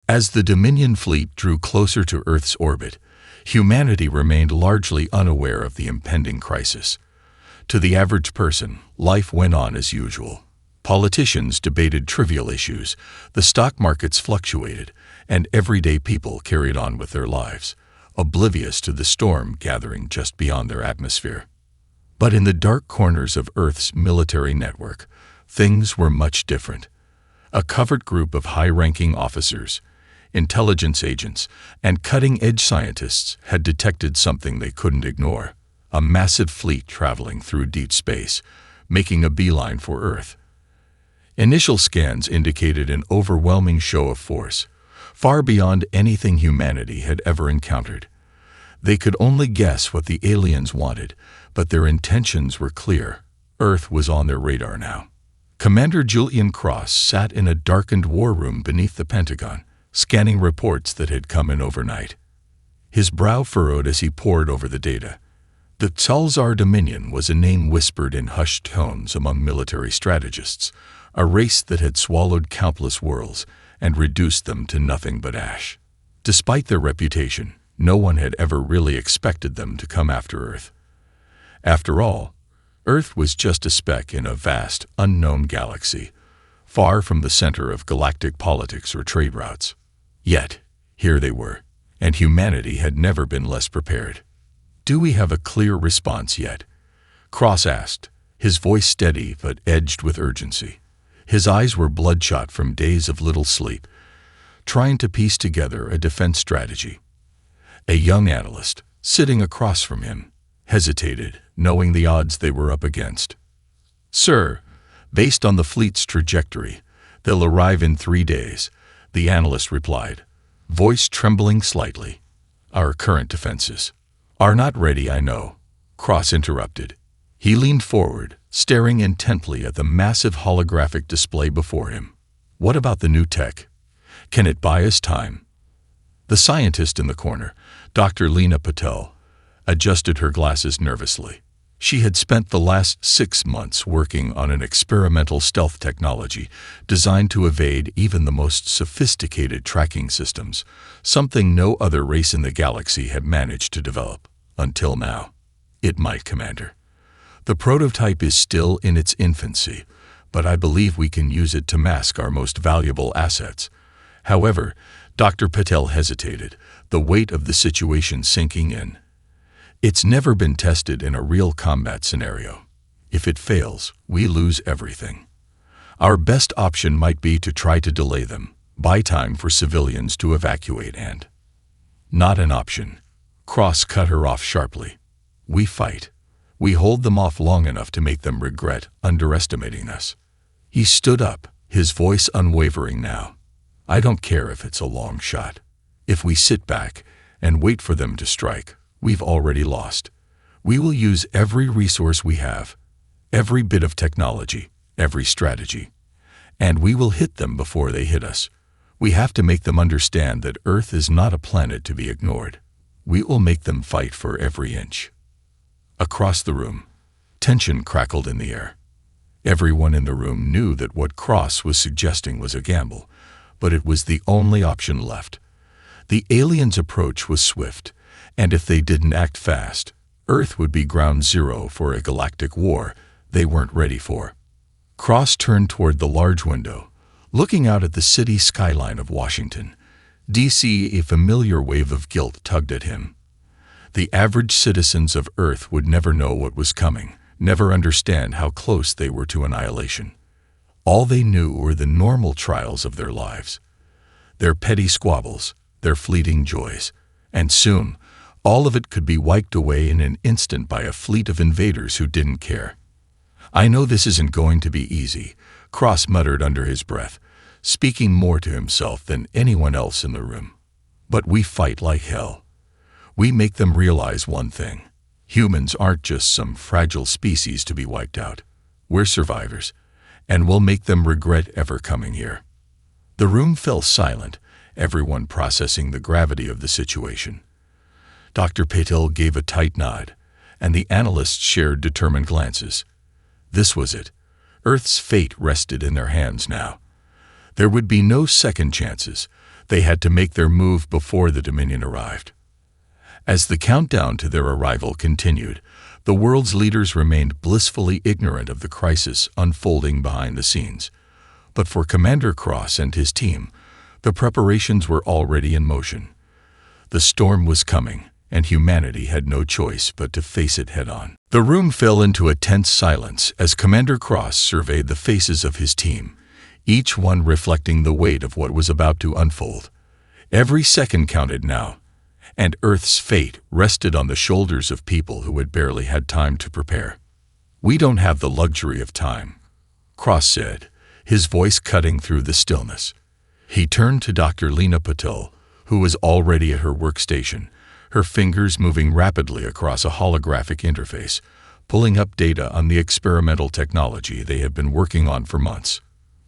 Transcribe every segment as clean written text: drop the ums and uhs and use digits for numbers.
As the Dominion fleet drew closer to Earth's orbit, humanity remained largely unaware of the impending crisis. To the average person, life went on as usual. Politicians debated trivial issues, the stock markets fluctuated, and everyday people carried on with their lives, oblivious to the storm gathering just beyond their atmosphere. But in the dark corners of Earth's military network, things were much different. A covert group of high-ranking officers, intelligence agents, and cutting-edge scientists had detected something they couldn't ignore: a massive fleet traveling through deep space, making a beeline for Earth. Initial scans indicated an overwhelming show of force, far beyond anything humanity had ever encountered. They could only guess what the aliens wanted, but their intentions were clear. Earth was on their radar now. Commander Julian Cross sat in a darkened war room beneath the Pentagon, scanning reports that had come in overnight. His brow furrowed as he pored over the data. The Tzalzar Dominion was a name whispered in hushed tones among military strategists, a race that had swallowed countless worlds and reduced them to nothing but ash. Despite their reputation, no one had ever really expected them to come after Earth. After all, Earth was just a speck in a vast, unknown galaxy, far from the center of galactic politics or trade routes. Yet, here they were, and humanity had never been less prepared. "Do we have a clear response yet?" Cross asked, his voice steady but edged with urgency. His eyes were bloodshot from days of little sleep, trying to piece together a defense strategy. A young analyst, sitting across from him, hesitated, knowing the odds they were up against. "Sir, based on the fleet's trajectory, they'll arrive in 3 days," the analyst replied, voice trembling slightly. "Our current defenses are not ready, I know," Cross interrupted. He leaned forward, staring intently at the massive holographic display before him. "What about the new tech? Can it buy us time?" The scientist in the corner, Dr. Lena Patel, adjusted her glasses nervously. She had spent the last 6 months working on an experimental stealth technology designed to evade even the most sophisticated tracking systems, something no other race in the galaxy had managed to develop, until now. "It might, Commander. The prototype is still in its infancy, but I believe we can use it to mask our most valuable assets." However, Dr. Patel hesitated, the weight of the situation sinking in. "It's never been tested in a real combat scenario. If it fails, we lose everything. Our best option might be to try to delay them, buy time for civilians to evacuate and—" "Not an option," Cross cut her off sharply. "We fight. We hold them off long enough to make them regret underestimating us." He stood up, his voice unwavering now. "I don't care if it's a long shot. If we sit back and wait for them to strike, we've already lost. We will use every resource we have, every bit of technology, every strategy. And we will hit them before they hit us. We have to make them understand that Earth is not a planet to be ignored. We will make them fight for every inch." Across the room, tension crackled in the air. Everyone in the room knew that what Cross was suggesting was a gamble, but it was the only option left. The aliens' approach was swift, and if they didn't act fast, Earth would be ground zero for a galactic war they weren't ready for. Cross turned toward the large window, looking out at the city skyline of Washington, D.C. A familiar wave of guilt tugged at him. The average citizens of Earth would never know what was coming, never understand how close they were to annihilation. All they knew were the normal trials of their lives, their petty squabbles, their fleeting joys, and soon, all of it could be wiped away in an instant by a fleet of invaders who didn't care. "I know this isn't going to be easy," Cross muttered under his breath, speaking more to himself than anyone else in the room. "But we fight like hell. We make them realize one thing. Humans aren't just some fragile species to be wiped out. We're survivors, and we'll make them regret ever coming here." The room fell silent, everyone processing the gravity of the situation. Dr. Patel gave a tight nod, and the analysts shared determined glances. This was it. Earth's fate rested in their hands now. There would be no second chances. They had to make their move before the Dominion arrived. As the countdown to their arrival continued, the world's leaders remained blissfully ignorant of the crisis unfolding behind the scenes. But for Commander Cross and his team, the preparations were already in motion. The storm was coming, and humanity had no choice but to face it head-on. The room fell into a tense silence as Commander Cross surveyed the faces of his team, each one reflecting the weight of what was about to unfold. Every second counted now, and Earth's fate rested on the shoulders of people who had barely had time to prepare. "We don't have the luxury of time," Cross said, his voice cutting through the stillness. He turned to Dr. Lena Patil, who was already at her workstation, her fingers moving rapidly across a holographic interface, pulling up data on the experimental technology they had been working on for months.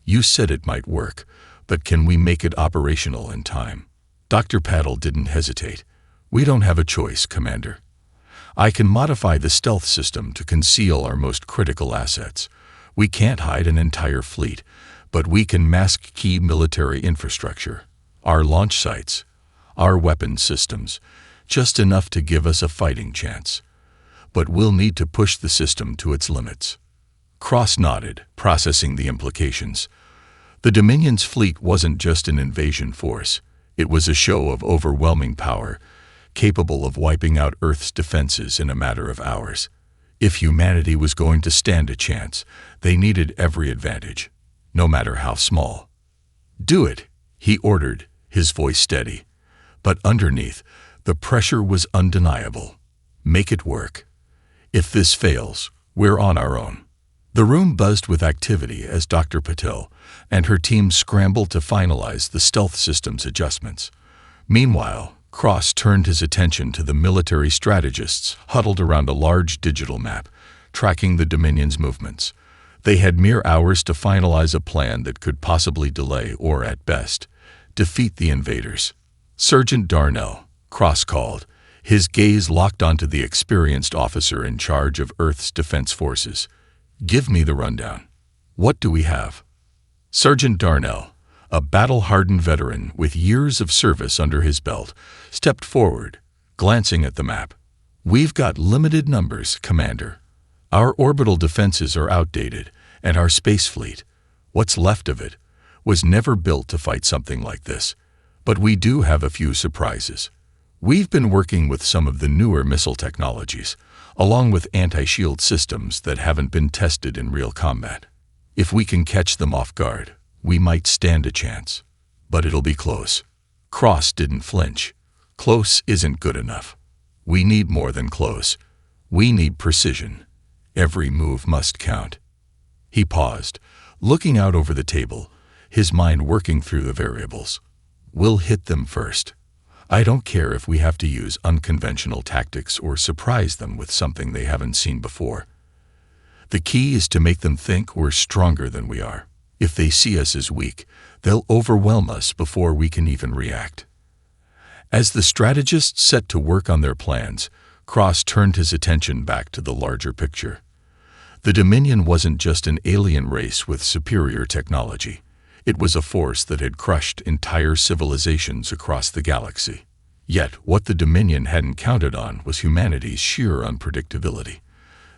"You said it might work, but can we make it operational in time?" Dr. Patil didn't hesitate. "We don't have a choice, Commander. I can modify the stealth system to conceal our most critical assets. We can't hide an entire fleet, but we can mask key military infrastructure, our launch sites, our weapons systems, just enough to give us a fighting chance. But we'll need to push the system to its limits." Cross nodded, processing the implications. The Dominion's fleet wasn't just an invasion force. It was a show of overwhelming power, capable of wiping out Earth's defenses in a matter of hours. If humanity was going to stand a chance, they needed every advantage, no matter how small. "Do it," he ordered, his voice steady. But underneath, the pressure was undeniable. "Make it work. If this fails, we're on our own." The room buzzed with activity as Dr. Patil and her team scrambled to finalize the stealth system's adjustments. Meanwhile, Cross turned his attention to the military strategists huddled around a large digital map, tracking the Dominion's movements. They had mere hours to finalize a plan that could possibly delay or, at best, defeat the invaders. "Sergeant Darnell," Cross called, his gaze locked onto the experienced officer in charge of Earth's defense forces. "Give me the rundown. What do we have?" Sergeant Darnell, a battle-hardened veteran with years of service under his belt, stepped forward, glancing at the map. "We've got limited numbers, Commander. Our orbital defenses are outdated, and our space fleet, what's left of it, was never built to fight something like this. But we do have a few surprises. We've been working with some of the newer missile technologies, along with anti-shield systems that haven't been tested in real combat. If we can catch them off guard, we might stand a chance. But it'll be close." Cross didn't flinch. "Close isn't good enough. We need more than close. We need precision. Every move must count." He paused, looking out over the table, his mind working through the variables. "We'll hit them first. I don't care if we have to use unconventional tactics or surprise them with something they haven't seen before. The key is to make them think we're stronger than we are. If they see us as weak, they'll overwhelm us before we can even react." As the strategists set to work on their plans, Cross turned his attention back to the larger picture. The Dominion wasn't just an alien race with superior technology. It was a force that had crushed entire civilizations across the galaxy. Yet, what the Dominion hadn't counted on was humanity's sheer unpredictability.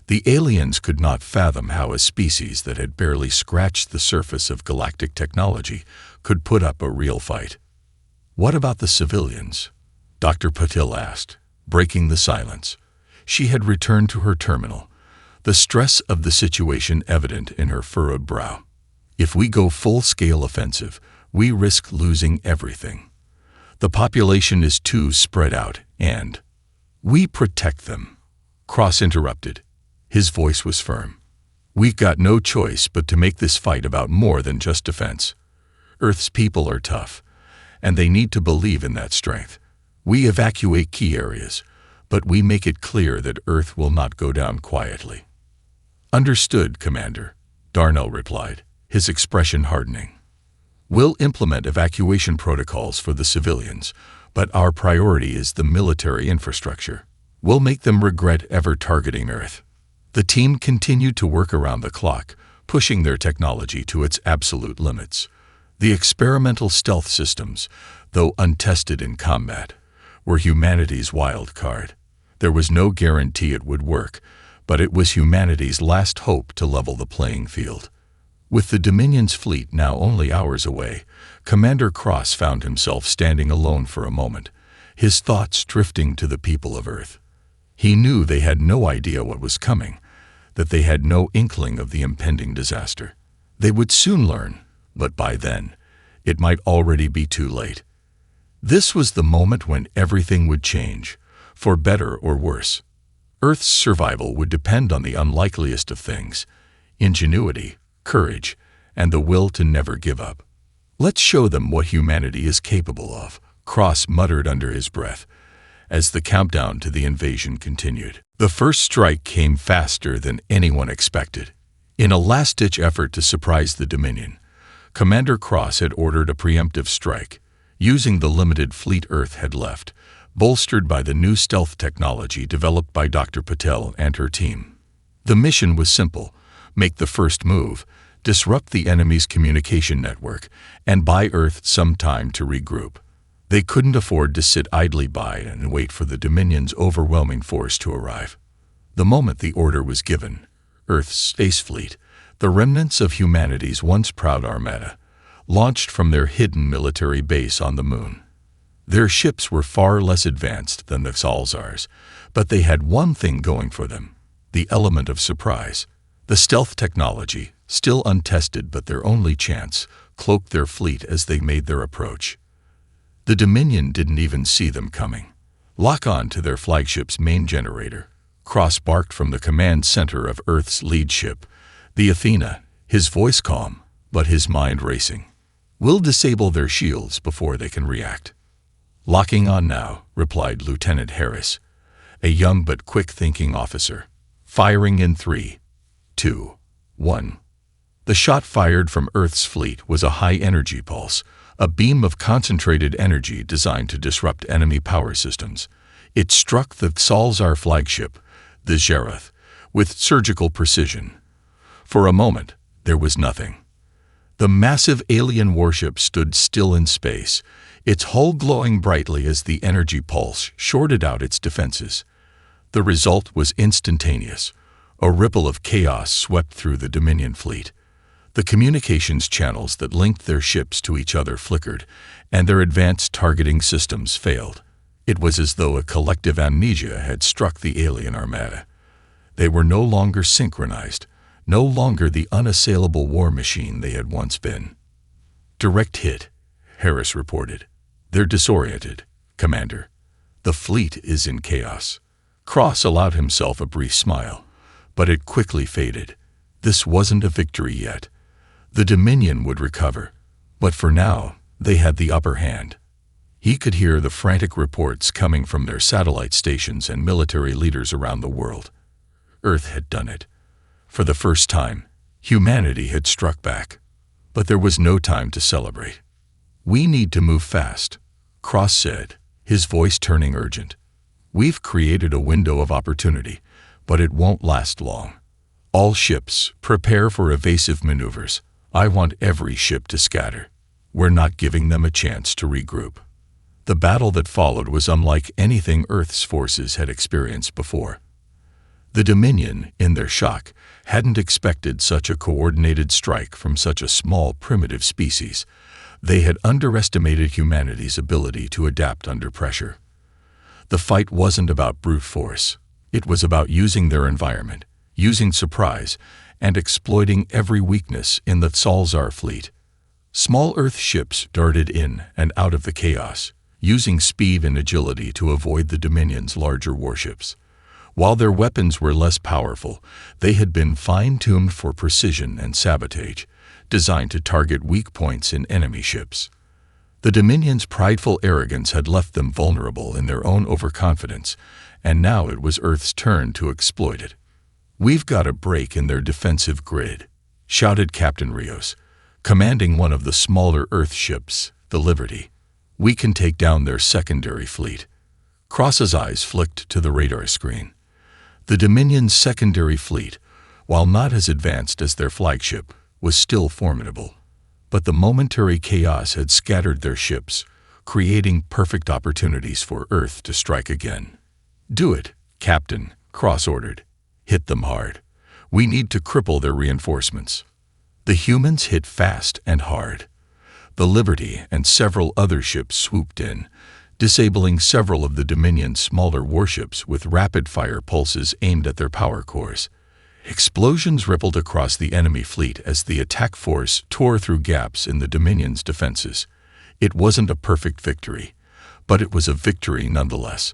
The aliens could not fathom how a species that had barely scratched the surface of galactic technology could put up a real fight. "What about the civilians?" Dr. Patil asked, breaking the silence. She had returned to her terminal, the stress of the situation evident in her furrowed brow. "If we go full-scale offensive, we risk losing everything. The population is too spread out, and—" "We protect them," Cross interrupted. His voice was firm. "We've got no choice but to make this fight about more than just defense. Earth's people are tough, and they need to believe in that strength. We evacuate key areas, but we make it clear that Earth will not go down quietly." "Understood, Commander," Darnell replied, his expression hardening. "We'll implement evacuation protocols for the civilians, but our priority is the military infrastructure. We'll make them regret ever targeting Earth." The team continued to work around the clock, pushing their technology to its absolute limits. The experimental stealth systems, though untested in combat, were humanity's wild card. There was no guarantee it would work, but it was humanity's last hope to level the playing field. With the Dominion's fleet now only hours away, Commander Cross found himself standing alone for a moment, his thoughts drifting to the people of Earth. He knew they had no idea what was coming, that they had no inkling of the impending disaster. They would soon learn, but by then, it might already be too late. This was the moment when everything would change, for better or worse. Earth's survival would depend on the unlikeliest of things: ingenuity, courage, and the will to never give up. "Let's show them what humanity is capable of," Cross muttered under his breath, as the countdown to the invasion continued. The first strike came faster than anyone expected. In a last-ditch effort to surprise the Dominion, Commander Cross had ordered a preemptive strike, using the limited fleet Earth had left, bolstered by the new stealth technology developed by Dr. Patel and her team. The mission was simple: make the first move, disrupt the enemy's communication network, and buy Earth some time to regroup. They couldn't afford to sit idly by and wait for the Dominion's overwhelming force to arrive. The moment the order was given, Earth's space fleet, the remnants of humanity's once proud armada, launched from their hidden military base on the moon. Their ships were far less advanced than the Salzars, but they had one thing going for them: the element of surprise. The stealth technology, still untested but their only chance, cloaked their fleet as they made their approach. The Dominion didn't even see them coming. "Lock on to their flagship's main generator," Cross barked from the command center of Earth's lead ship, the Athena, his voice calm, but his mind racing. "We'll disable their shields before they can react." "Locking on now," replied Lieutenant Harris, a young but quick-thinking officer. "Firing in 3, 2, 1. The shot fired from Earth's fleet was a high-energy pulse, a beam of concentrated energy designed to disrupt enemy power systems. It struck the Salzar flagship, the Zerath, with surgical precision. For a moment, there was nothing. The massive alien warship stood still in space, its hull glowing brightly as the energy pulse shorted out its defenses. The result was instantaneous. A ripple of chaos swept through the Dominion fleet. The communications channels that linked their ships to each other flickered, and their advanced targeting systems failed. It was as though a collective amnesia had struck the alien armada. They were no longer synchronized, no longer the unassailable war machine they had once been. "Direct hit," Harris reported. "They're disoriented, Commander. The fleet is in chaos." Cross allowed himself a brief smile, but it quickly faded. This wasn't a victory yet. The Dominion would recover, but for now, they had the upper hand. He could hear the frantic reports coming from their satellite stations and military leaders around the world. Earth had done it. For the first time, humanity had struck back. But there was no time to celebrate. "We need to move fast," Cross said, his voice turning urgent. "We've created a window of opportunity, but it won't last long. All ships, prepare for evasive maneuvers. I want every ship to scatter. We're not giving them a chance to regroup." The battle that followed was unlike anything Earth's forces had experienced before. The Dominion, in their shock, hadn't expected such a coordinated strike from such a small, primitive species. They had underestimated humanity's ability to adapt under pressure. The fight wasn't about brute force. It was about using their environment, using surprise, and exploiting every weakness in the Salzar fleet. Small Earth ships darted in and out of the chaos, using speed and agility to avoid the Dominion's larger warships. While their weapons were less powerful, they had been fine-tuned for precision and sabotage, designed to target weak points in enemy ships. The Dominion's prideful arrogance had left them vulnerable in their own overconfidence, and now it was Earth's turn to exploit it. "We've got a break in their defensive grid," shouted Captain Rios, commanding one of the smaller Earth ships, the Liberty. "We can take down their secondary fleet." Cross's eyes flicked to the radar screen. The Dominion's secondary fleet, while not as advanced as their flagship, was still formidable. but the momentary chaos had scattered their ships, creating perfect opportunities for Earth to strike again. "Do it, Captain," Cross ordered. "Hit them hard. We need to cripple their reinforcements." The humans hit fast and hard. The Liberty and several other ships swooped in, disabling several of the Dominion's smaller warships with rapid-fire pulses aimed at their power cores. Explosions rippled across the enemy fleet as the attack force tore through gaps in the Dominion's defenses. It wasn't a perfect victory, but it was a victory nonetheless.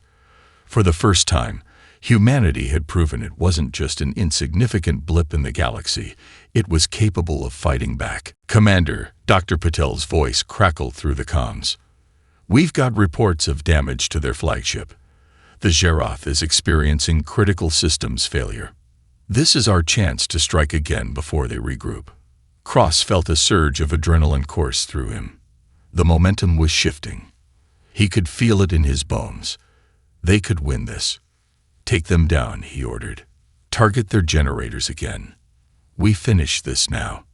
For the first time, humanity had proven it wasn't just an insignificant blip in the galaxy, it was capable of fighting back. "Commander," Dr. Patel's voice crackled through the comms. "We've got reports of damage to their flagship. The Zeroth is experiencing critical systems failure. This is our chance to strike again before they regroup." Cross felt a surge of adrenaline course through him. The momentum was shifting. He could feel it in his bones. They could win this. "Take them down," he ordered. "Target their generators again. We finish this now."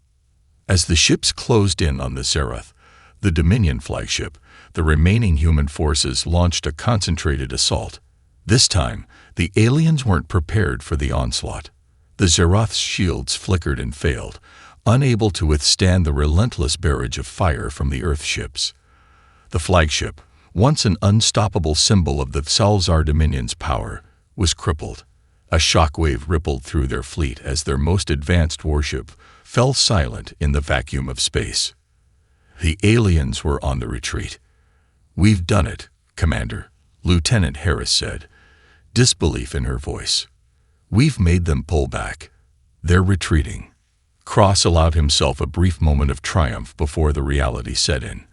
As the ships closed in on the Zeroth, the Dominion flagship, the remaining human forces launched a concentrated assault. This time, the aliens weren't prepared for the onslaught. The Zeroth's shields flickered and failed, unable to withstand the relentless barrage of fire from the Earth ships. The flagship, once an unstoppable symbol of the Salzar Dominion's power, was crippled. A shockwave rippled through their fleet as their most advanced warship fell silent in the vacuum of space. The aliens were on the retreat. "We've done it, Commander," Lieutenant Harris said, disbelief in her voice. "We've made them pull back. They're retreating." Cross allowed himself a brief moment of triumph before the reality set in.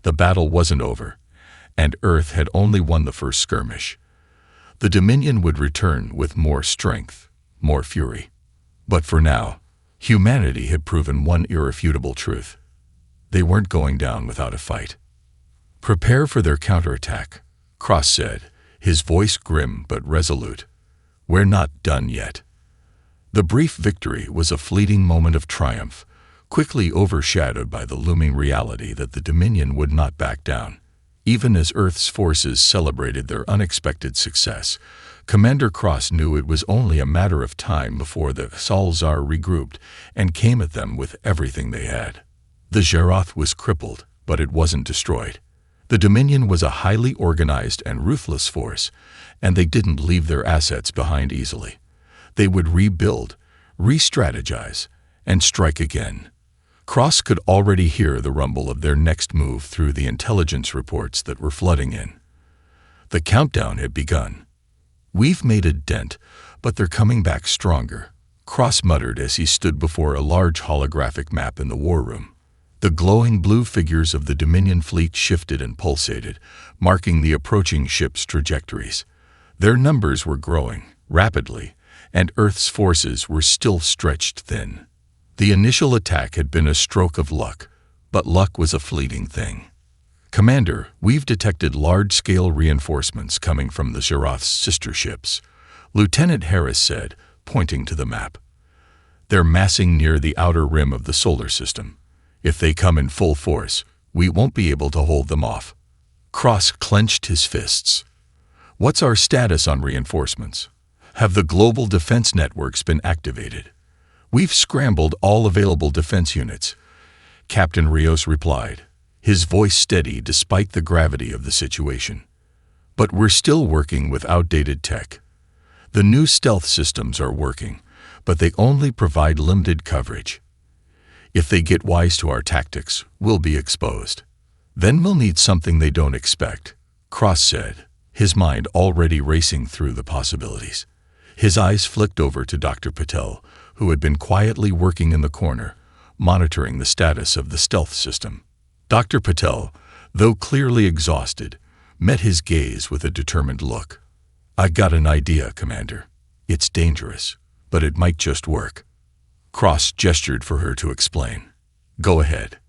The battle wasn't over, and Earth had only won the first skirmish. The Dominion would return with more strength, more fury. But for now, humanity had proven one irrefutable truth. They weren't going down without a fight. "Prepare for their counterattack," Cross said, his voice grim but resolute. "We're not done yet." The brief victory was a fleeting moment of triumph, quickly overshadowed by the looming reality that the Dominion would not back down. Even as Earth's forces celebrated their unexpected success, Commander Cross knew it was only a matter of time before the Salzar regrouped and came at them with everything they had. The Zeroth was crippled, but it wasn't destroyed. The Dominion was a highly organized and ruthless force, and they didn't leave their assets behind easily. They would rebuild, re-strategize, and strike again. Cross could already hear the rumble of their next move through the intelligence reports that were flooding in. The countdown had begun. "We've made a dent, but they're coming back stronger," Cross muttered as he stood before a large holographic map in the war room. The glowing blue figures of the Dominion fleet shifted and pulsated, marking the approaching ships' trajectories. Their numbers were growing, rapidly, and Earth's forces were still stretched thin. The initial attack had been a stroke of luck, but luck was a fleeting thing. "Commander, we've detected large-scale reinforcements coming from the Zeroth's sister ships," Lieutenant Harris said, pointing to the map. "They're massing near the outer rim of the solar system. If they come in full force, we won't be able to hold them off." Cross clenched his fists. "What's our status on reinforcements? Have the global defense networks been activated?" "We've scrambled all available defense units," Captain Rios replied, his voice steady despite the gravity of the situation. "But we're still working with outdated tech. The new stealth systems are working, but they only provide limited coverage. If they get wise to our tactics, we'll be exposed. Then we'll need something they don't expect," Cross said, his mind already racing through the possibilities. His eyes flicked over to Dr. Patel, who had been quietly working in the corner, monitoring the status of the stealth system. Dr. Patel, though clearly exhausted, met his gaze with a determined look. "I got an idea, Commander. It's dangerous, but it might just work." Cross gestured for her to explain. "Go ahead."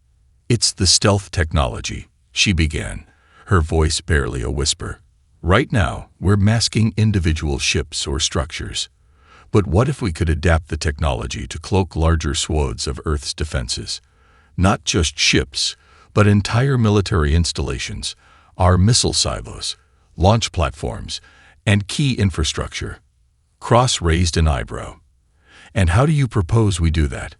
"It's the stealth technology," she began, her voice barely a whisper. "Right now, we're masking individual ships or structures. But what if we could adapt the technology to cloak larger swaths of Earth's defenses? Not just ships, but entire military installations, our missile silos, launch platforms, and key infrastructure. Cross raised an eyebrow. And how do you propose we do that?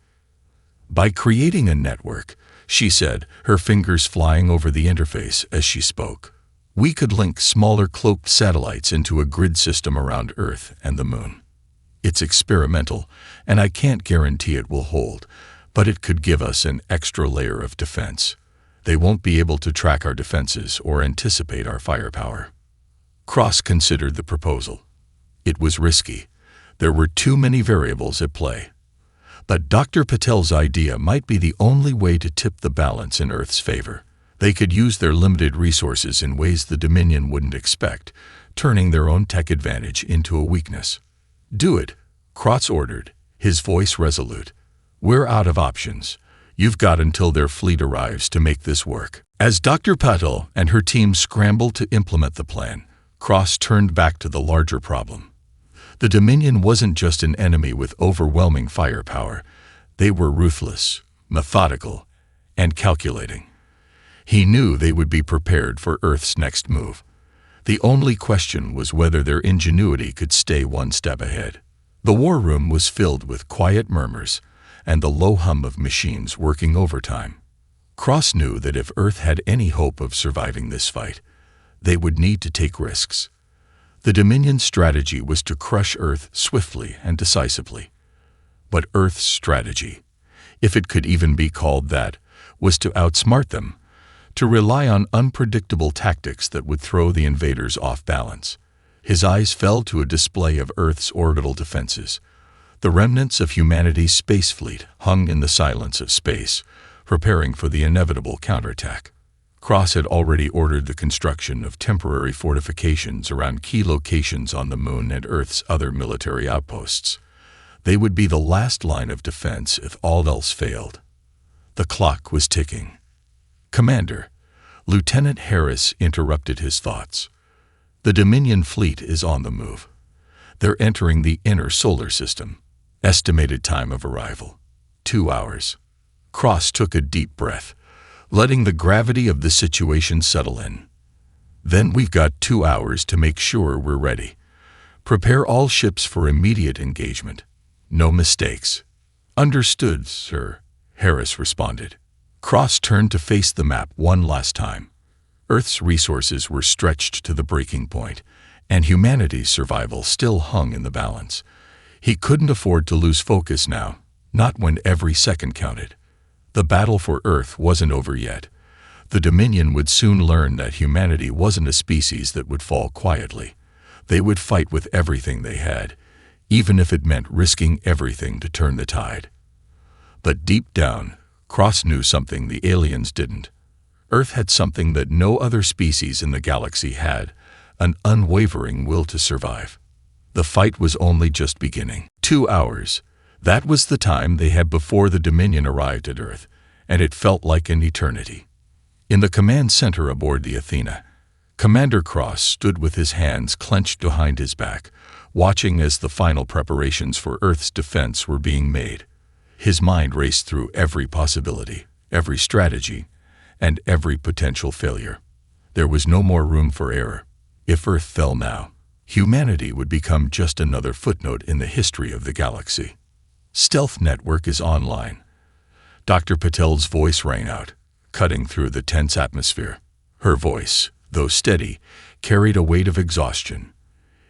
By creating a network, she said, her fingers flying over the interface as she spoke. We could link smaller cloaked satellites into a grid system around Earth and the Moon. It's experimental, and I can't guarantee it will hold, but it could give us an extra layer of defense. They won't be able to track our defenses or anticipate our firepower. Cross considered the proposal. It was risky. There were too many variables at play. But Dr. Patel's idea might be the only way to tip the balance in Earth's favor. They could use their limited resources in ways the Dominion wouldn't expect, turning their own tech advantage into a weakness. Do it, Cross ordered, his voice resolute. We're out of options. You've got until their fleet arrives to make this work. As Dr. Patel and her team scrambled to implement the plan, Cross turned back to the larger problem. The Dominion wasn't just an enemy with overwhelming firepower. They were ruthless, methodical, and calculating. He knew they would be prepared for Earth's next move. The only question was whether their ingenuity could stay one step ahead. The war room was filled with quiet murmurs and the low hum of machines working overtime. Cross knew that if Earth had any hope of surviving this fight, they would need to take risks. The Dominion's strategy was to crush Earth swiftly and decisively. But Earth's strategy, if it could even be called that, was to outsmart them, to rely on unpredictable tactics that would throw the invaders off balance. His eyes fell to a display of Earth's orbital defenses. The remnants of humanity's space fleet hung in the silence of space, preparing for the inevitable counterattack. Cross had already ordered the construction of temporary fortifications around key locations on the Moon and Earth's other military outposts. They would be the last line of defense if all else failed. The clock was ticking. Commander, Lieutenant Harris interrupted his thoughts. The Dominion fleet is on the move. They're entering the inner solar system. Estimated time of arrival, 2 hours. Cross took a deep breath, letting the gravity of the situation settle in. Then we've got 2 hours to make sure we're ready. Prepare all ships for immediate engagement. No mistakes. Understood, sir, Harris responded. Cross turned to face the map one last time. Earth's resources were stretched to the breaking point, and humanity's survival still hung in the balance. He couldn't afford to lose focus now, not when every second counted. The battle for Earth wasn't over yet. The Dominion would soon learn that humanity wasn't a species that would fall quietly. They would fight with everything they had, even if it meant risking everything to turn the tide. But deep down, Cross knew something the aliens didn't. Earth had something that no other species in the galaxy had, an unwavering will to survive. The fight was only just beginning. 2 hours. That was the time they had before the Dominion arrived at Earth, and it felt like an eternity. In the command center aboard the Athena, Commander Cross stood with his hands clenched behind his back, watching as the final preparations for Earth's defense were being made. His mind raced through every possibility, every strategy, and every potential failure. There was no more room for error. If Earth fell now, humanity would become just another footnote in the history of the galaxy. Stealth network is online. Dr. Patel's voice rang out, cutting through the tense atmosphere. Her voice, though steady, carried a weight of exhaustion.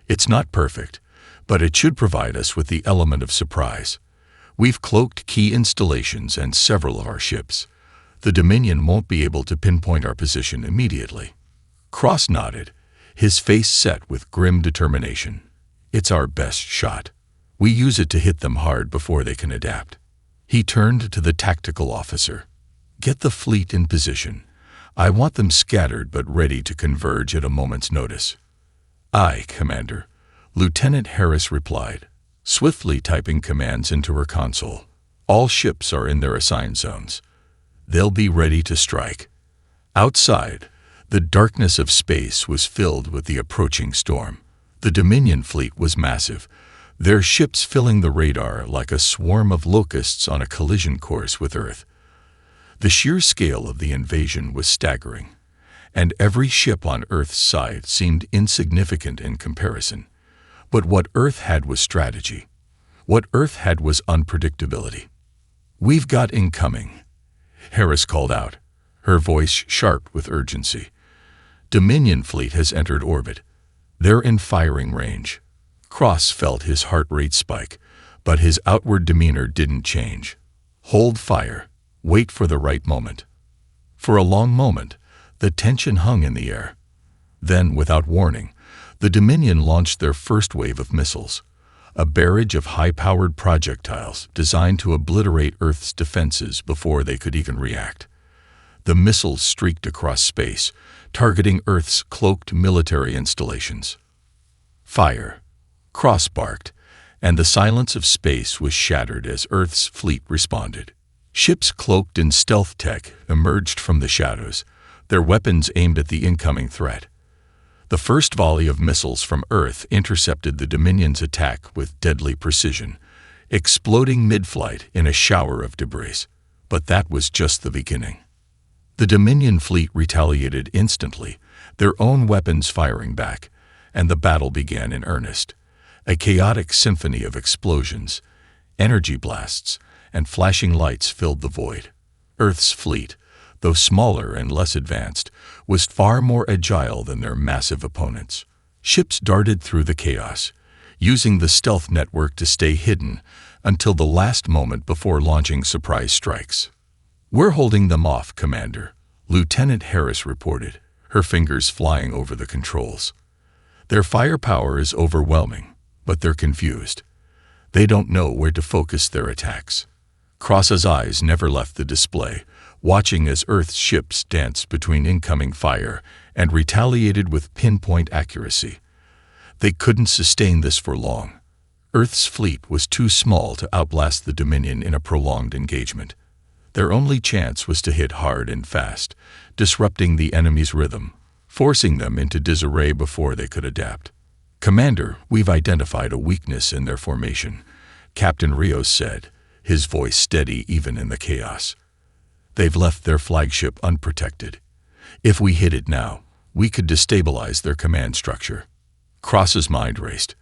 It's not perfect, but it should provide us with the element of surprise. We've cloaked key installations and several of our ships. The Dominion won't be able to pinpoint our position immediately. Cross nodded, his face set with grim determination. It's our best shot. We use it to hit them hard before they can adapt. He turned to the tactical officer. Get the fleet in position. I want them scattered but ready to converge at a moment's notice. Aye, Commander, Lieutenant Harris replied, swiftly typing commands into her console. All ships are in their assigned zones. They'll be ready to strike. Outside, the darkness of space was filled with the approaching storm. The Dominion fleet was massive, their ships filling the radar like a swarm of locusts on a collision course with Earth. The sheer scale of the invasion was staggering, and every ship on Earth's side seemed insignificant in comparison. But what Earth had was strategy. What Earth had was unpredictability. "We've got incoming," Harris called out, her voice sharp with urgency. "Dominion fleet has entered orbit. They're in firing range." Cross felt his heart rate spike, but his outward demeanor didn't change. "Hold fire. Wait for the right moment." For a long moment, the tension hung in the air. Then, without warning, the Dominion launched their first wave of missiles, a barrage of high-powered projectiles designed to obliterate Earth's defenses before they could even react. The missiles streaked across space, targeting Earth's cloaked military installations. "Fire!" Cross barked, and the silence of space was shattered as Earth's fleet responded. Ships cloaked in stealth tech emerged from the shadows, their weapons aimed at the incoming threat. The first volley of missiles from Earth intercepted the Dominion's attack with deadly precision, exploding mid-flight in a shower of debris. But that was just the beginning. The Dominion fleet retaliated instantly, their own weapons firing back, and the battle began in earnest. A chaotic symphony of explosions, energy blasts, and flashing lights filled the void. Earth's fleet, though smaller and less advanced, was far more agile than their massive opponents. Ships darted through the chaos, using the stealth network to stay hidden until the last moment before launching surprise strikes. "We're holding them off, Commander," Lieutenant Harris reported, her fingers flying over the controls. "Their firepower is overwhelming, but they're confused. They don't know where to focus their attacks." Cross's eyes never left the display, watching as Earth's ships danced between incoming fire and retaliated with pinpoint accuracy. They couldn't sustain this for long. Earth's fleet was too small to outblast the Dominion in a prolonged engagement. Their only chance was to hit hard and fast, disrupting the enemy's rhythm, forcing them into disarray before they could adapt. "Commander, we've identified a weakness in their formation," Captain Rios said, his voice steady even in the chaos. "They've left their flagship unprotected. If we hit it now, we could destabilize their command structure." Cross's mind raced.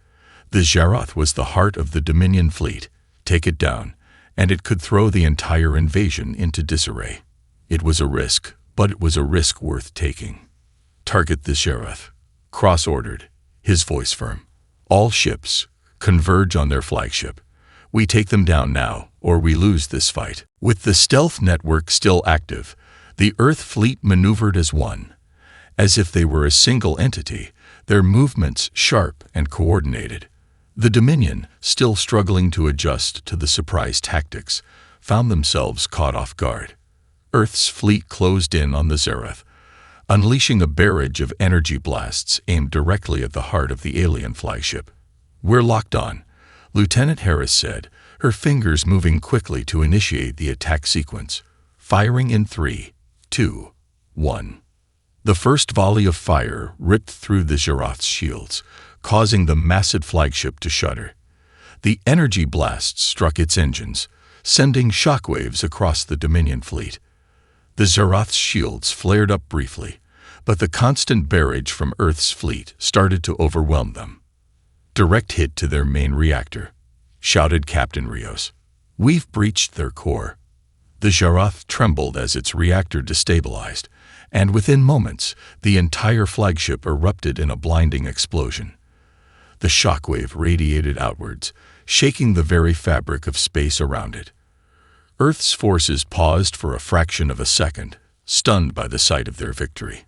The Zerath was the heart of the Dominion fleet. Take it down, and it could throw the entire invasion into disarray. It was a risk, but it was a risk worth taking. "Target the Zerath," Cross ordered, his voice firm. "All ships, converge on their flagship. We take them down now, or we lose this fight." With the stealth network still active, the Earth fleet maneuvered as one. As if they were a single entity, their movements sharp and coordinated. The Dominion, still struggling to adjust to the surprise tactics, found themselves caught off guard. Earth's fleet closed in on the Zerath, unleashing a barrage of energy blasts aimed directly at the heart of the alien flagship. "We're locked on," Lieutenant Harris said, her fingers moving quickly to initiate the attack sequence. "Firing in 3, 2, 1. The first volley of fire ripped through the Zerath's shields, causing the massive flagship to shudder. The energy blast struck its engines, sending shockwaves across the Dominion fleet. The Zerath's shields flared up briefly, but the constant barrage from Earth's fleet started to overwhelm them. "Direct hit to their main reactor," shouted Captain Rios. "We've breached their core." The Zerath trembled as its reactor destabilized, and within moments, the entire flagship erupted in a blinding explosion. The shockwave radiated outwards, shaking the very fabric of space around it. Earth's forces paused for a fraction of a second, stunned by the sight of their victory.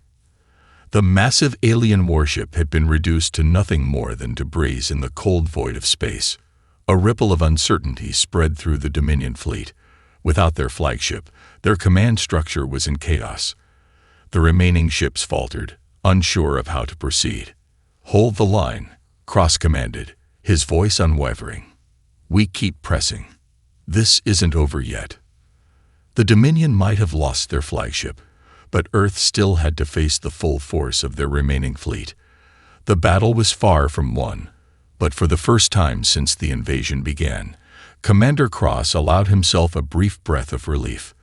The massive alien warship had been reduced to nothing more than debris in the cold void of space. A ripple of uncertainty spread through the Dominion fleet. Without their flagship, their command structure was in chaos. The remaining ships faltered, unsure of how to proceed. "Hold the line," Cross commanded, his voice unwavering. "We keep pressing. This isn't over yet." The Dominion might have lost their flagship, but Earth still had to face the full force of their remaining fleet. The battle was far from won, but for the first time since the invasion began, Commander Cross allowed himself a brief breath of relief.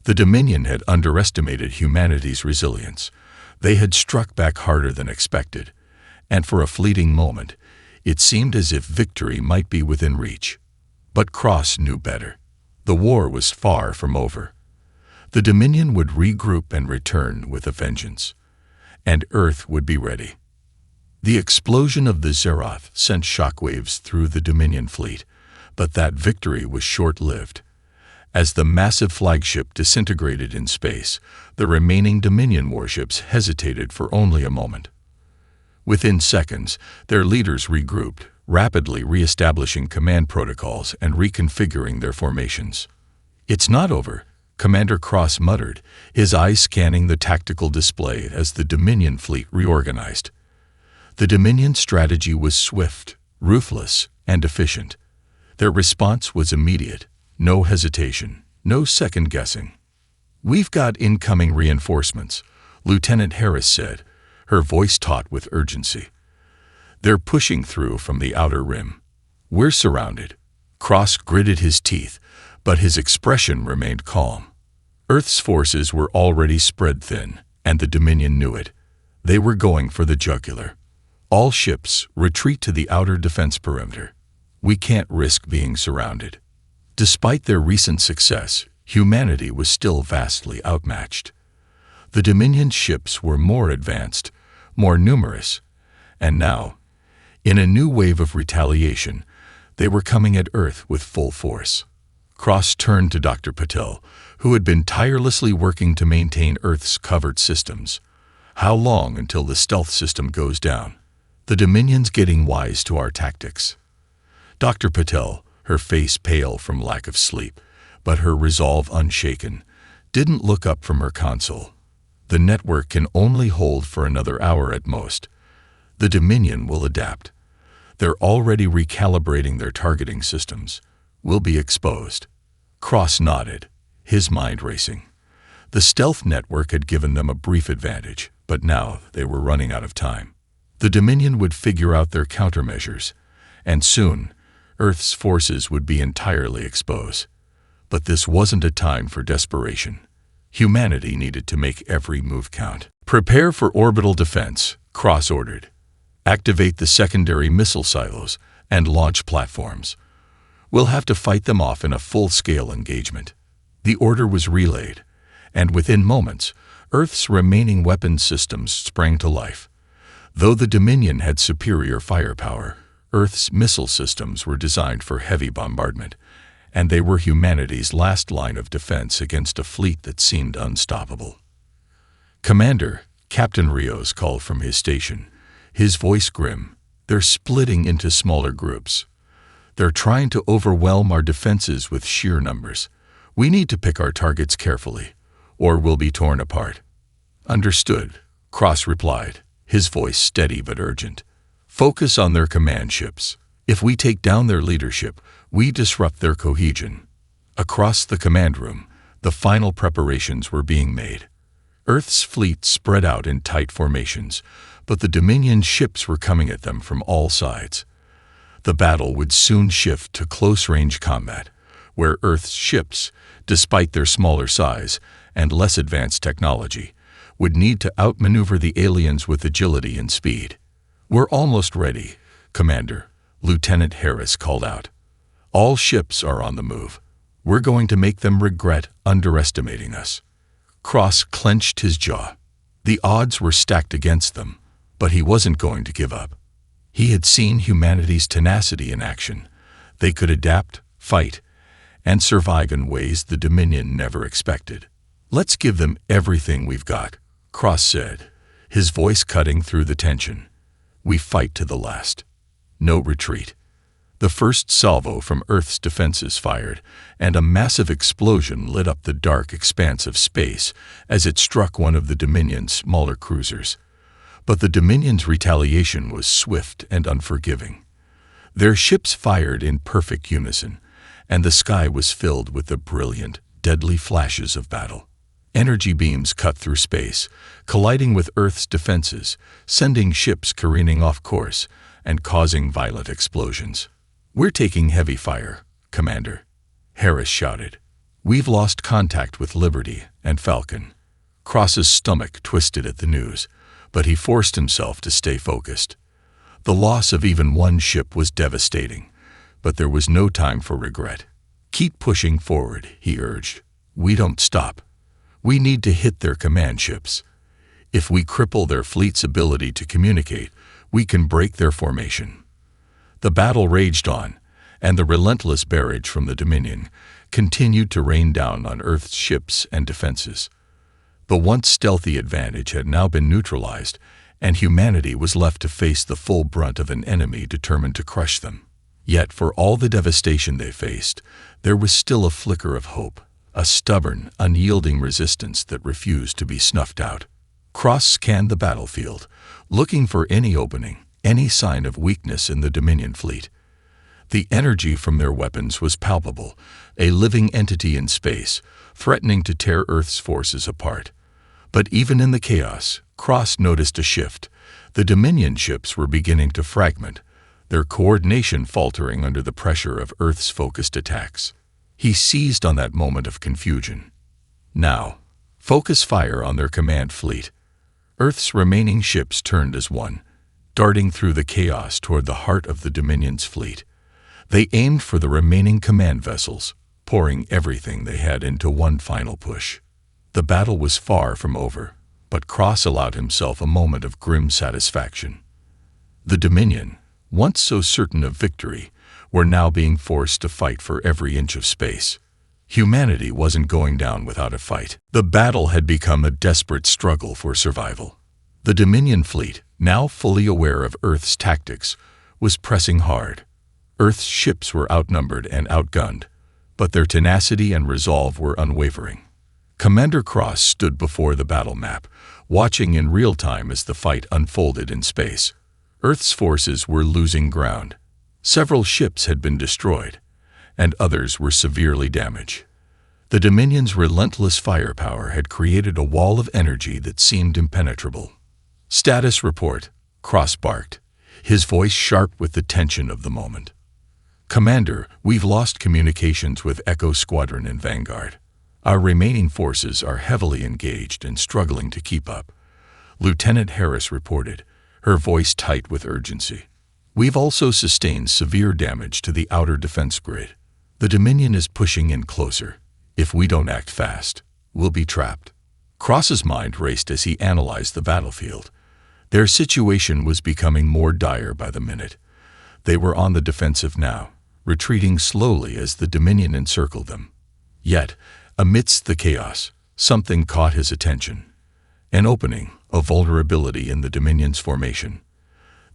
The Dominion had underestimated humanity's resilience. They had struck back harder than expected, and for a fleeting moment, it seemed as if victory might be within reach. But Cross knew better. The war was far from over. The Dominion would regroup and return with a vengeance, and Earth would be ready. The explosion of the Zeroth sent shockwaves through the Dominion fleet, but that victory was short-lived. As the massive flagship disintegrated in space, the remaining Dominion warships hesitated for only a moment. Within seconds, their leaders regrouped, rapidly re-establishing command protocols and reconfiguring their formations. "It's not over," Commander Cross muttered, his eyes scanning the tactical display as the Dominion fleet reorganized. The Dominion strategy was swift, ruthless, and efficient. Their response was immediate. No hesitation, no second-guessing. "We've got incoming reinforcements," Lieutenant Harris said, her voice taut with urgency. "They're pushing through from the outer rim. We're surrounded." Cross gritted his teeth, but his expression remained calm. Earth's forces were already spread thin, and the Dominion knew it. They were going for the jugular. "All ships, retreat to the outer defense perimeter. We can't risk being surrounded." Despite their recent success, humanity was still vastly outmatched. The Dominion ships were more advanced, more numerous, and now, in a new wave of retaliation, they were coming at Earth with full force. Cross turned to Dr. Patel, who had been tirelessly working to maintain Earth's covert systems. "How long until the stealth system goes down? The Dominion's getting wise to our tactics." Dr. Patel, her face pale from lack of sleep, but her resolve unshaken, didn't look up from her console. "The network can only hold for another hour at most. The Dominion will adapt. They're already recalibrating their targeting systems. We'll be exposed." Cross nodded, his mind racing. The stealth network had given them a brief advantage, but now they were running out of time. The Dominion would figure out their countermeasures, and soon, Earth's forces would be entirely exposed. But this wasn't a time for desperation. Humanity needed to make every move count. "Prepare for orbital defense," Cross ordered. "Activate the secondary missile silos and launch platforms. We'll have to fight them off in a full-scale engagement." The order was relayed, and within moments, Earth's remaining weapons systems sprang to life. Though the Dominion had superior firepower, Earth's missile systems were designed for heavy bombardment, and they were humanity's last line of defense against a fleet that seemed unstoppable. "Commander," Captain Rios called from his station, his voice grim, "they're splitting into smaller groups. They're trying to overwhelm our defenses with sheer numbers. We need to pick our targets carefully, or we'll be torn apart." "Understood," Cross replied, his voice steady but urgent. "Focus on their command ships. If we take down their leadership, we disrupt their cohesion." Across the command room, the final preparations were being made. Earth's fleet spread out in tight formations, but the Dominion ships were coming at them from all sides. The battle would soon shift to close-range combat, where Earth's ships, despite their smaller size and less advanced technology, would need to outmaneuver the aliens with agility and speed. "We're almost ready, Commander," Lieutenant Harris called out. "All ships are on the move. We're going to make them regret underestimating us." Cross clenched his jaw. The odds were stacked against them, but he wasn't going to give up. He had seen humanity's tenacity in action. They could adapt, fight, and survive in ways the Dominion never expected. "Let's give them everything we've got," Cross said, his voice cutting through the tension. "We fight to the last. No retreat." The first salvo from Earth's defenses fired, and a massive explosion lit up the dark expanse of space as it struck one of the Dominion's smaller cruisers. But the Dominion's retaliation was swift and unforgiving. Their ships fired in perfect unison, and the sky was filled with the brilliant, deadly flashes of battle. Energy beams cut through space, colliding with Earth's defenses, sending ships careening off course and causing violent explosions. "We're taking heavy fire, Commander," Harris shouted. We've lost contact with Liberty and Falcon. Cross's stomach twisted at the news, but he forced himself to stay focused. The loss of even one ship was devastating, but there was no time for regret. Keep pushing forward, he urged. We don't stop. We need to hit their command ships. If we cripple their fleet's ability to communicate, we can break their formation. The battle raged on, and the relentless barrage from the Dominion continued to rain down on Earth's ships and defenses. The once stealthy advantage had now been neutralized, and humanity was left to face the full brunt of an enemy determined to crush them. Yet, for all the devastation they faced, there was still a flicker of hope, a stubborn, unyielding resistance that refused to be snuffed out. Cross scanned the battlefield, looking for any opening, any sign of weakness in the Dominion fleet. The energy from their weapons was palpable, a living entity in space, threatening to tear Earth's forces apart. But even in the chaos, Cross noticed a shift. The Dominion ships were beginning to fragment, their coordination faltering under the pressure of Earth's focused attacks. He seized on that moment of confusion. Now, focus fire on their command fleet. Earth's remaining ships turned as one, darting through the chaos toward the heart of the Dominion's fleet. They aimed for the remaining command vessels, pouring everything they had into one final push. The battle was far from over, but Cross allowed himself a moment of grim satisfaction. The Dominion, once so certain of victory, were now being forced to fight for every inch of space. Humanity wasn't going down without a fight. The battle had become a desperate struggle for survival. The Dominion fleet, now fully aware of Earth's tactics, was pressing hard. Earth's ships were outnumbered and outgunned, but their tenacity and resolve were unwavering. Commander Cross stood before the battle map, watching in real time as the fight unfolded in space. Earth's forces were losing ground. Several ships had been destroyed, and others were severely damaged. The Dominion's relentless firepower had created a wall of energy that seemed impenetrable. "Status report," Cross barked, his voice sharp with the tension of the moment. "Commander, we've lost communications with Echo Squadron and Vanguard. Our remaining forces are heavily engaged and struggling to keep up," Lieutenant Harris reported, her voice tight with urgency. "We've also sustained severe damage to the outer defense grid. The Dominion is pushing in closer. If we don't act fast, we'll be trapped." Cross's mind raced as he analyzed the battlefield. Their situation was becoming more dire by the minute. They were on the defensive now, retreating slowly as the Dominion encircled them. Yet, amidst the chaos, something caught his attention. An opening, a vulnerability in the Dominion's formation.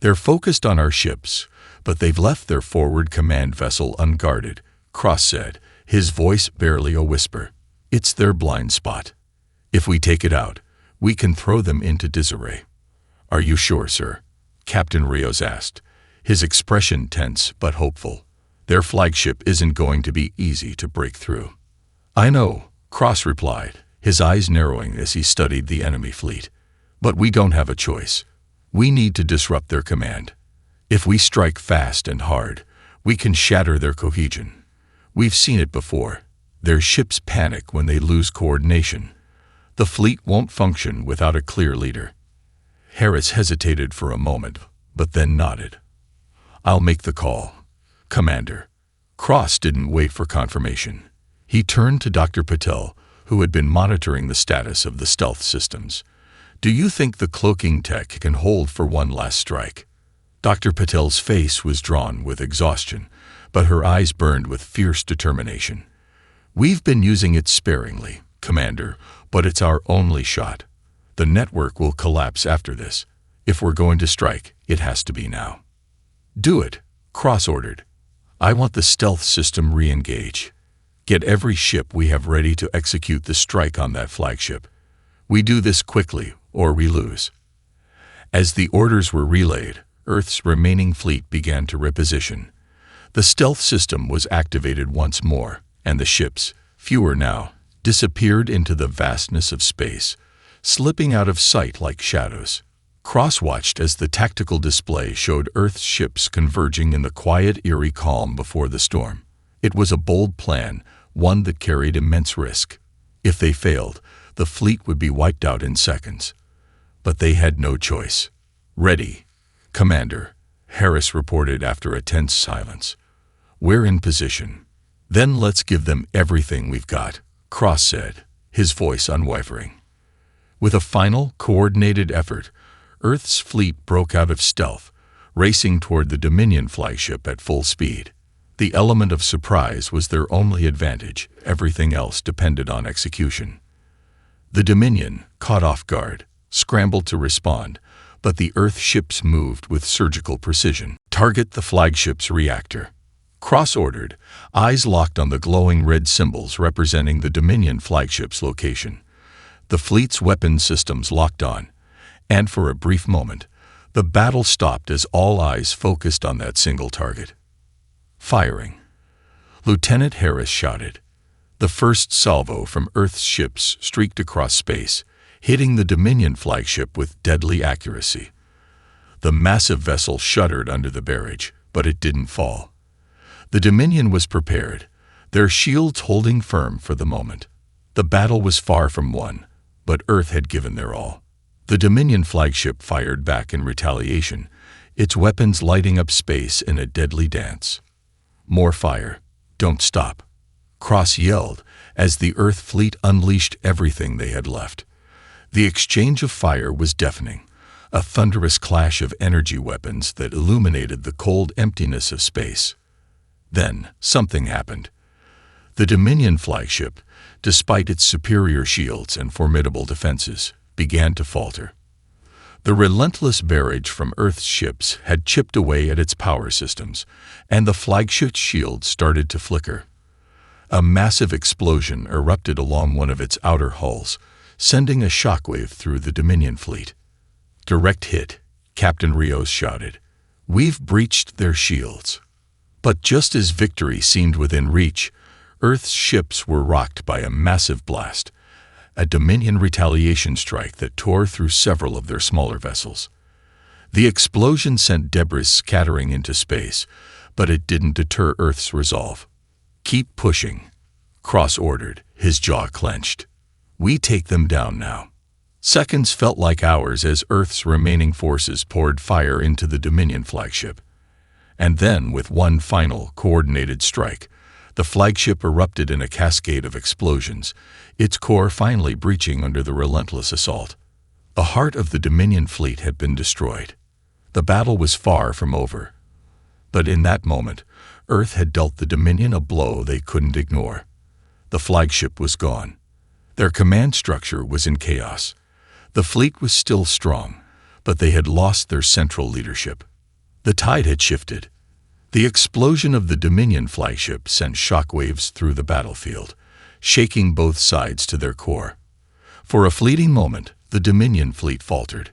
"They're focused on our ships, but they've left their forward command vessel unguarded," Cross said, his voice barely a whisper. "It's their blind spot. If we take it out, we can throw them into disarray." "Are you sure, sir?" Captain Rios asked, his expression tense but hopeful. "Their flagship isn't going to be easy to break through." "I know," Cross replied, his eyes narrowing as he studied the enemy fleet. "But we don't have a choice. We need to disrupt their command. If we strike fast and hard, we can shatter their cohesion. We've seen it before. Their ships panic when they lose coordination. The fleet won't function without a clear leader." Harris hesitated for a moment, but then nodded. "I'll make the call, Commander." Cross didn't wait for confirmation. He turned to Dr. Patel, who had been monitoring the status of the stealth systems. "Do you think the cloaking tech can hold for one last strike?" Dr. Patel's face was drawn with exhaustion, but her eyes burned with fierce determination. "We've been using it sparingly, Commander, but it's our only shot. The network will collapse after this. If we're going to strike, it has to be now." "Do it," Cross ordered. "I want the stealth system re-engage. Get every ship we have ready to execute the strike on that flagship. We do this quickly, or we lose." As the orders were relayed, Earth's remaining fleet began to reposition. The stealth system was activated once more, and the ships, fewer now, disappeared into the vastness of space, slipping out of sight like shadows. Cross watched as the tactical display showed Earth's ships converging in the quiet, eerie calm before the storm. It was a bold plan, one that carried immense risk. If they failed, the fleet would be wiped out in seconds. But they had no choice. "Ready, Commander," Harris reported after a tense silence. "We're in position." "Then let's give them everything we've got," Cross said, his voice unwavering. With a final, coordinated effort, Earth's fleet broke out of stealth, racing toward the Dominion flagship at full speed. The element of surprise was their only advantage. Everything else depended on execution. The Dominion, caught off guard, scrambled to respond, but the Earth ships moved with surgical precision. "Target the flagship's reactor," Cross ordered, eyes locked on the glowing red symbols representing the Dominion flagship's location. The fleet's weapon systems locked on, and for a brief moment, the battle stopped as all eyes focused on that single target. Firing. Lieutenant Harris shouted. The first salvo from Earth's ships streaked across space, hitting the Dominion flagship with deadly accuracy. The massive vessel shuddered under the barrage, but it didn't fall. The Dominion was prepared, their shields holding firm for the moment. The battle was far from won, but Earth had given their all. The Dominion flagship fired back in retaliation, its weapons lighting up space in a deadly dance. "More fire. Don't stop," Cross yelled as the Earth fleet unleashed everything they had left. The exchange of fire was deafening, a thunderous clash of energy weapons that illuminated the cold emptiness of space. Then something happened. The Dominion flagship, despite its superior shields and formidable defenses, began to falter. The relentless barrage from Earth's ships had chipped away at its power systems, and the flagship's shields started to flicker. A massive explosion erupted along one of its outer hulls, sending a shockwave through the Dominion fleet. "Direct hit," Captain Rios shouted. "We've breached their shields." But just as victory seemed within reach, Earth's ships were rocked by a massive blast, a Dominion retaliation strike that tore through several of their smaller vessels. The explosion sent debris scattering into space, but it didn't deter Earth's resolve. "Keep pushing," Cross ordered, his jaw clenched. "We take them down now." Seconds felt like hours as Earth's remaining forces poured fire into the Dominion flagship. And then, with one final, coordinated strike, the flagship erupted in a cascade of explosions, its core finally breaching under the relentless assault. The heart of the Dominion fleet had been destroyed. The battle was far from over. But in that moment, Earth had dealt the Dominion a blow they couldn't ignore. The flagship was gone. Their command structure was in chaos. The fleet was still strong, but they had lost their central leadership. The tide had shifted. The explosion of the Dominion flagship sent shockwaves through the battlefield, shaking both sides to their core. For a fleeting moment, the Dominion fleet faltered.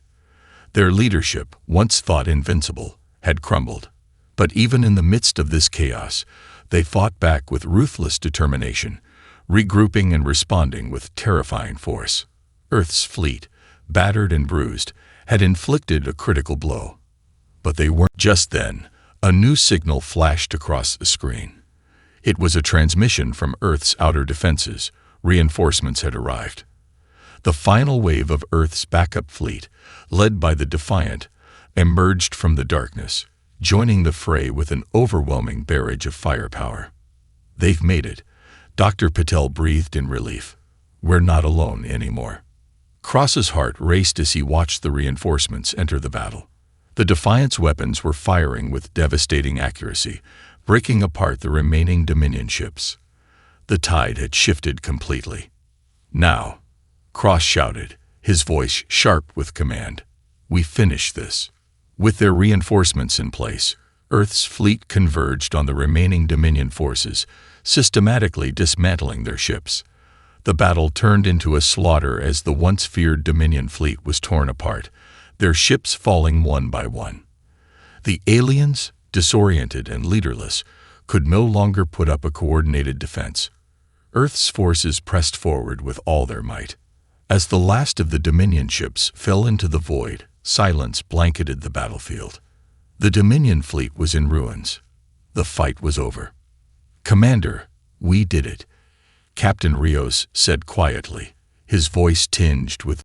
Their leadership, once thought invincible, had crumbled. But even in the midst of this chaos, they fought back with ruthless determination, regrouping and responding with terrifying force. Earth's fleet, battered and bruised, had inflicted a critical blow. But they weren't. Just then, a new signal flashed across the screen. It was a transmission from Earth's outer defenses. Reinforcements had arrived. The final wave of Earth's backup fleet, led by the Defiant, emerged from the darkness, joining the fray with an overwhelming barrage of firepower. "They've made it," Dr. Patel breathed in relief. "We're not alone anymore." Cross's heart raced as he watched the reinforcements enter the battle. The Defiant's weapons were firing with devastating accuracy, breaking apart the remaining Dominion ships. The tide had shifted completely. "Now," Cross shouted, his voice sharp with command, "we finish this." With their reinforcements in place, Earth's fleet converged on the remaining Dominion forces, systematically dismantling their ships. The battle turned into a slaughter as the once feared Dominion fleet was torn apart, their ships falling one by one. The aliens, disoriented and leaderless, could no longer put up a coordinated defense. Earth's forces pressed forward with all their might. As the last of the Dominion ships fell into the void, silence blanketed the battlefield. The Dominion fleet was in ruins. The fight was over. "Commander, we did it," Captain Rios said quietly, his voice tinged with